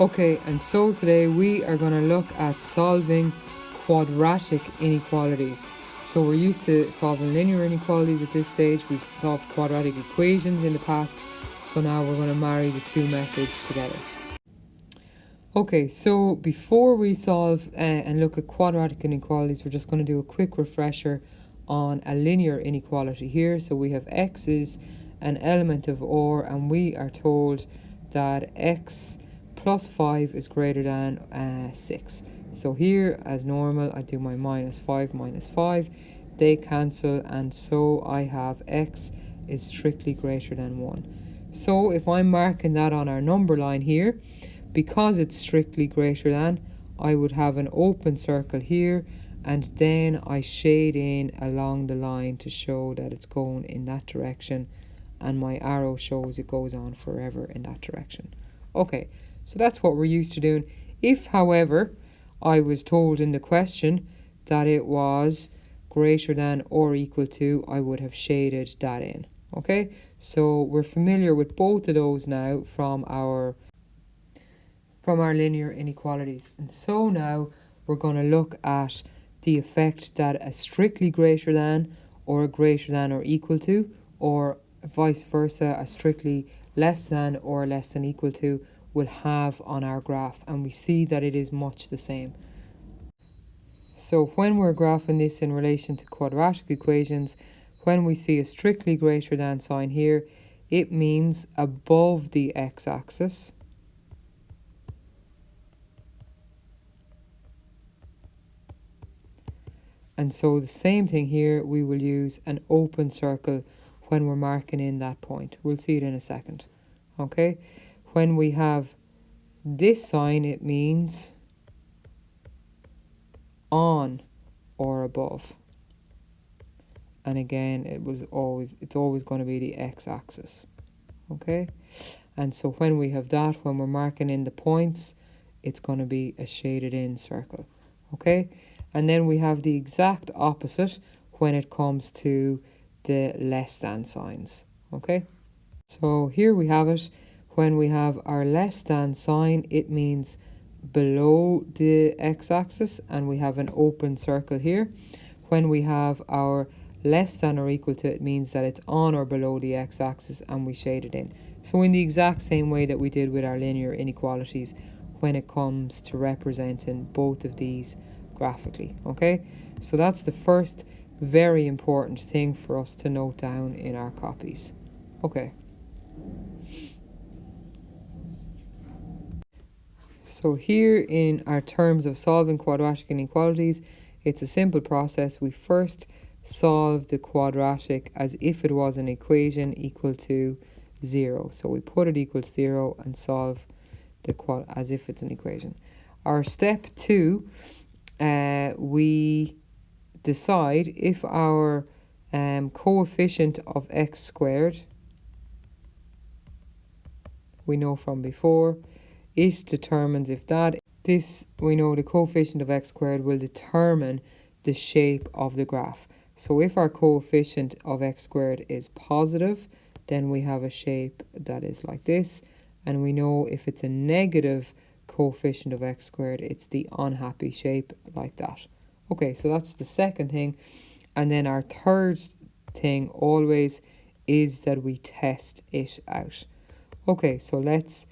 Okay, and so today we are going to look at solving quadratic inequalities. So we're used to solving linear inequalities at this stage. We've solved quadratic equations in the past. So now we're going to marry the two methods together. Okay, so before we solve and look at quadratic inequalities, we're just going to do a quick refresher on a linear inequality here. So we have x is an element of or, and we are told that x plus 5 is greater than 6. So here, as normal, I do my minus 5, they cancel, and so I have x is strictly greater than 1. So if I'm marking that on our number line here, because it's strictly greater than, I would have an open circle here, and then I shade in along the line to show that it's going in that direction, and my arrow shows it goes on forever in that direction. Okay, so that's what we're used to doing. If, however, I was told in the question that it was greater than or equal to, I would have shaded that in. Okay, so we're familiar with both of those now from our linear inequalities. And so now we're going to look at the effect that a strictly greater than or a greater than or equal to, or vice versa, a strictly less than or less than equal to, will have on our graph. And we see that it is much the same. So when we're graphing this in relation to quadratic equations, when we see a strictly greater than sign here, it means above the x-axis. And so the same thing here, we will use an open circle when we're marking in that point. We'll see it in a second. Okay, when we have this sign, it means on or above. And again, it's always going to be the x-axis. Okay, and so when we have that, when we're marking in the points, it's going to be a shaded in circle. Okay, and then we have the exact opposite when it comes to the less than signs. Okay, so here we have it. When we have our less than sign, it means below the x-axis, and we have an open circle here. When we have our less than or equal to, it means that it's on or below the x-axis, and we shade it in. So in the exact same way that we did with our linear inequalities when it comes to representing both of these graphically. Okay, so that's the first very important thing for us to note down in our copies. Okay, so here in our terms of solving quadratic inequalities, it's a simple process. We first solve the quadratic as if it was an equation equal to 0. So we put it equal to 0 and solve the quad as if it's an equation. Our step 2, we decide if our coefficient of x squared, we know from before, it determines if we know the coefficient of x squared will determine the shape of the graph. So if our coefficient of x squared is positive, then we have a shape that is like this. And we know if it's a negative coefficient of x squared, it's the unhappy shape like that. Okay, so that's the second thing. And then our third thing always is that we test it out. Okay, so let's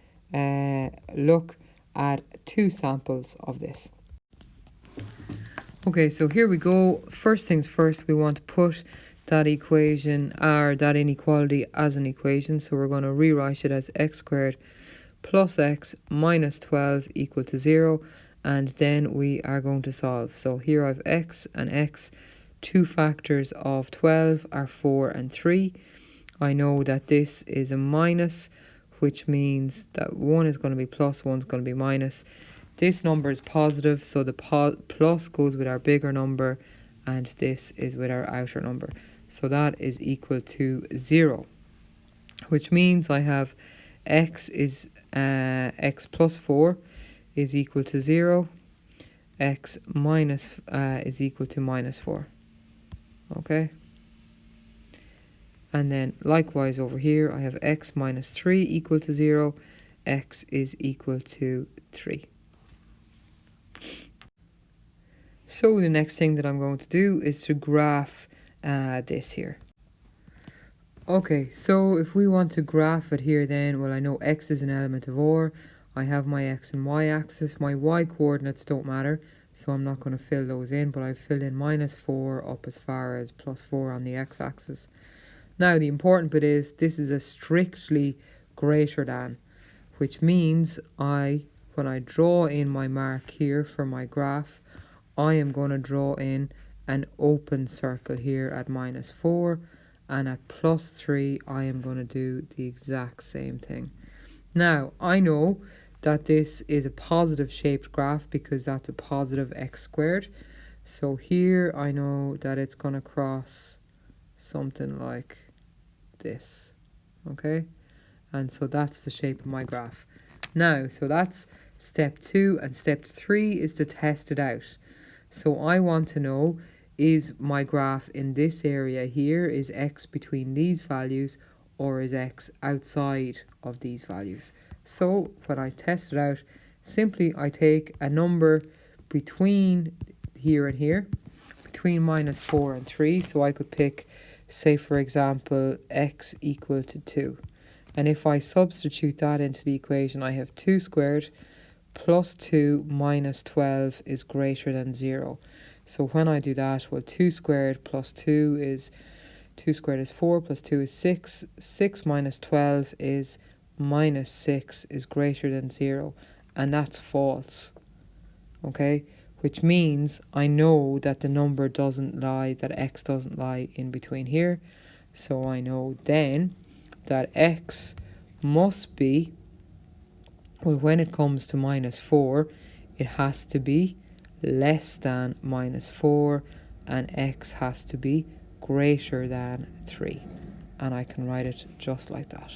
look at two samples of this. Okay, so here we go. First things first, we want to put that equation or that inequality as an equation. So we're going to rewrite it as x squared plus x minus 12 equal to 0. And then we are going to solve. So here I have x and x. Two factors of 12 are 4 and 3. I know that this is a minus, which means that 1 is going to be plus, 1 is going to be minus. This number is positive, so the plus goes with our bigger number, and this is with our outer number. So that is equal to 0, which means I have x plus 4 is equal to 0, x minus is equal to minus 4. Okay. And then likewise over here, I have x minus 3 equal to 0, x is equal to 3. So the next thing that I'm going to do is to graph this here. Okay, so if we want to graph it here then, well, I know x is an element of R. I have my x and y axis. My y coordinates don't matter, so I'm not going to fill those in, but I've filled in -4 up as far as +4 on the x axis. Now, the important bit is this is a strictly greater than, which means when I draw in my mark here for my graph, I am going to draw in an open circle here at -4, and at +3 I am going to do the exact same thing. Now, I know that this is a positive shaped graph because that's a positive x squared. So here I know that it's going to cross something like this, okay? And so that's the shape of my graph. Now, so that's step 2, and step 3 is to test it out. So I want to know, is my graph in this area here, is x between these values, or is x outside of these values? So when I test it out, simply I take a number between here and here, between -4 and 3. So I could pick, say for example, x equal to 2. And if I substitute that into the equation, I have 2 squared plus 2 minus 12 is greater than 0. So when I do that, well, 2 squared plus 2 is 2 squared is 4 plus 2 is 6. 6 minus 12 is -6 is greater than 0. And that's false. Okay? Which means I know that the number doesn't lie, that x doesn't lie in between here. So I know then that x must be, well, when it comes to -4, it has to be less than -4, and x has to be greater than 3. And I can write it just like that.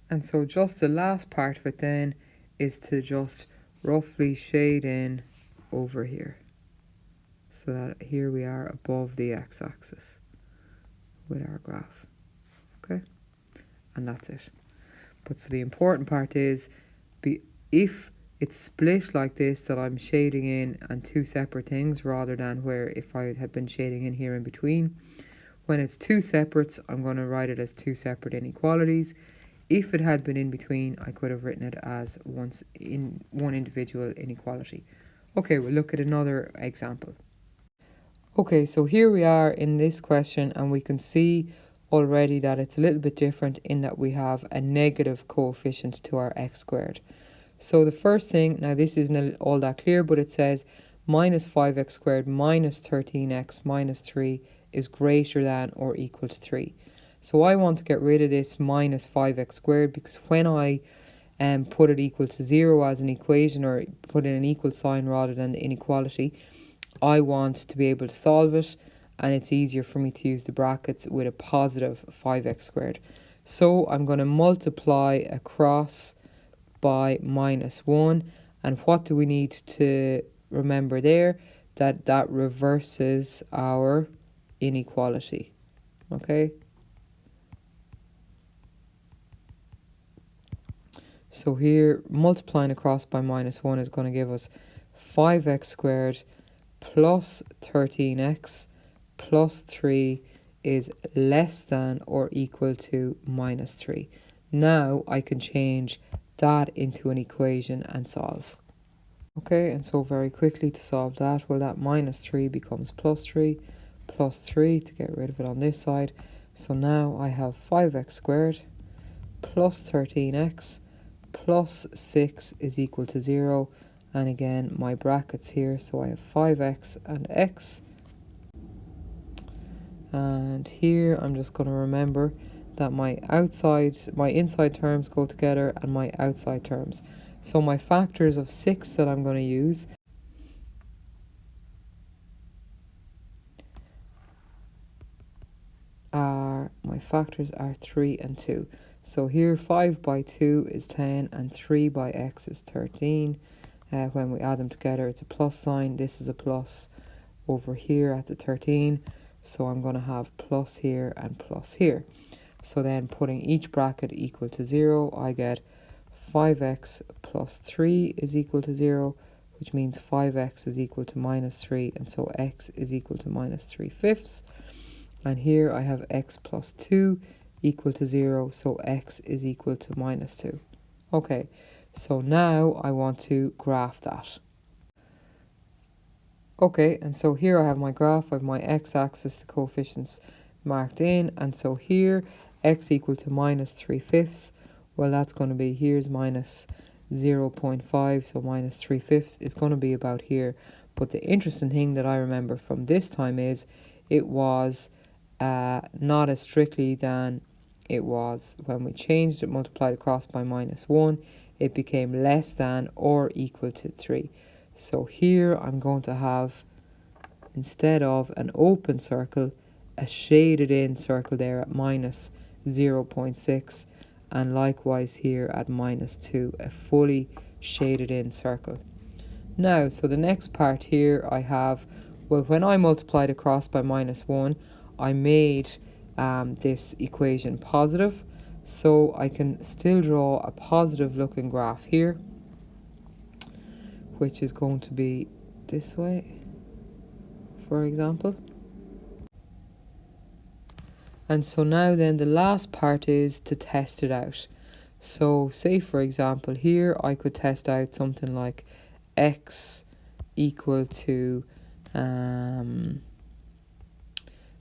And so just the last part of it then is to just roughly shade in over here, so that here we are above the x-axis with our graph. Okay, and that's it. But so the important part is, if it's split like this, that I'm shading in on two separate things rather than where if I had been shading in here in between. When it's two separates, I'm going to write it as two separate inequalities. If it had been in between, I could have written it as one individual inequality. Okay, we'll look at another example. Okay, so here we are in this question, and we can see already that it's a little bit different in that we have a negative coefficient to our x squared. So the first thing, now this isn't all that clear, but it says -5x squared minus 13x minus 3 is greater than or equal to 3. So I want to get rid of this -5x squared, because when I put it equal to 0 as an equation, or put in an equal sign rather than the inequality, I want to be able to solve it, and it's easier for me to use the brackets with a positive 5x squared. So I'm going to multiply across by -1, and what do we need to remember there? That reverses our inequality. Okay, so here multiplying across by -1 is going to give us 5x squared plus 13x plus 3 is less than or equal to -3. Now I can change that into an equation and solve. Okay, and so very quickly to solve that, well, that -3 becomes +3, +3 to get rid of it on this side. So now I have 5x squared plus 13x plus 6 is equal to 0. And again, my brackets here, so I have 5x and x. And here I'm just going to remember that my inside terms go together and my outside terms. So my factors of 6 that I'm going to use my factors are 3 and 2. So here 5 by 2 is 10 and 3 by x is 13. When we add them together, it's a plus sign. This is a plus over here at the 13. So I'm going to have plus here and plus here. So then putting each bracket equal to 0, I get 5x plus 3 is equal to 0, which means 5x is equal to minus 3, and so x is equal to minus 3/5. And here I have x plus 2 equal to 0, so x is equal to minus 2. Okay, so now I want to graph that. Okay, and so here I have my graph. I have my x-axis, the coefficients marked in, and so here x equal to minus 3/5. Well, that's going to be, here's minus 0.5, so minus 3/5 is going to be about here. But the interesting thing that I remember from this time is it was not as strictly than it was when we changed it, multiplied across by minus 1, it became less than or equal to 3. So here I'm going to have, instead of an open circle, a shaded in circle there at minus 0.6, and likewise here at minus 2, a fully shaded in circle. Now, so the next part here I have, well, when I multiplied across by minus 1, I made this equation positive, so I can still draw a positive looking graph here, which is going to be this way, for example. And so now then the last part is to test it out. So say for example here I could test out something like x equal to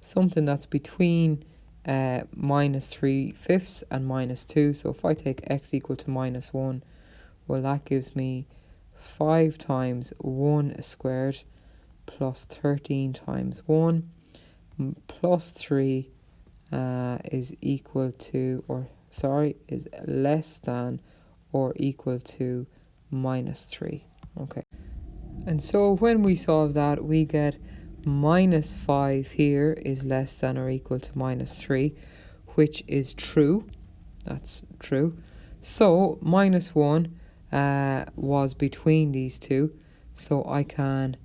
something that's between minus 3/5 and minus 2. So if I take x equal to minus 1, well, that gives me 5 times 1 squared plus 13 times 1 plus 3 is equal to, is less than or equal to minus 3. Okay. And so when we solve that, we get minus 5 here is less than or equal to minus 3, which is true. That's true. So minus 1 was between these two, so I can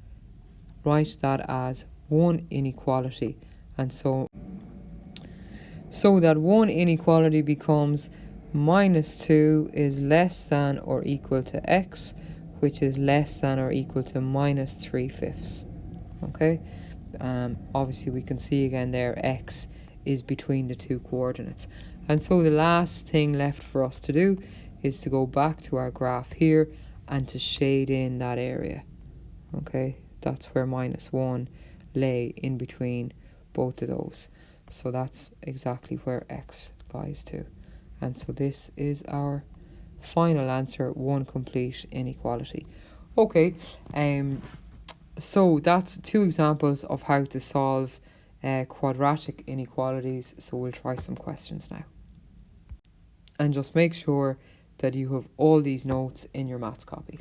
write that as one inequality. And so that one inequality becomes minus 2 is less than or equal to x, which is less than or equal to minus 3/5. Okay, obviously we can see again there x is between the two coordinates. And so the last thing left for us to do is to go back to our graph here and to shade in that area. Okay, that's where minus 1 lay, in between both of those. So that's exactly where x lies to. And so this is our final answer, one complete inequality. Okay, so that's two examples of how to solve quadratic inequalities. So we'll try some questions now. And just make sure that you have all these notes in your maths copy.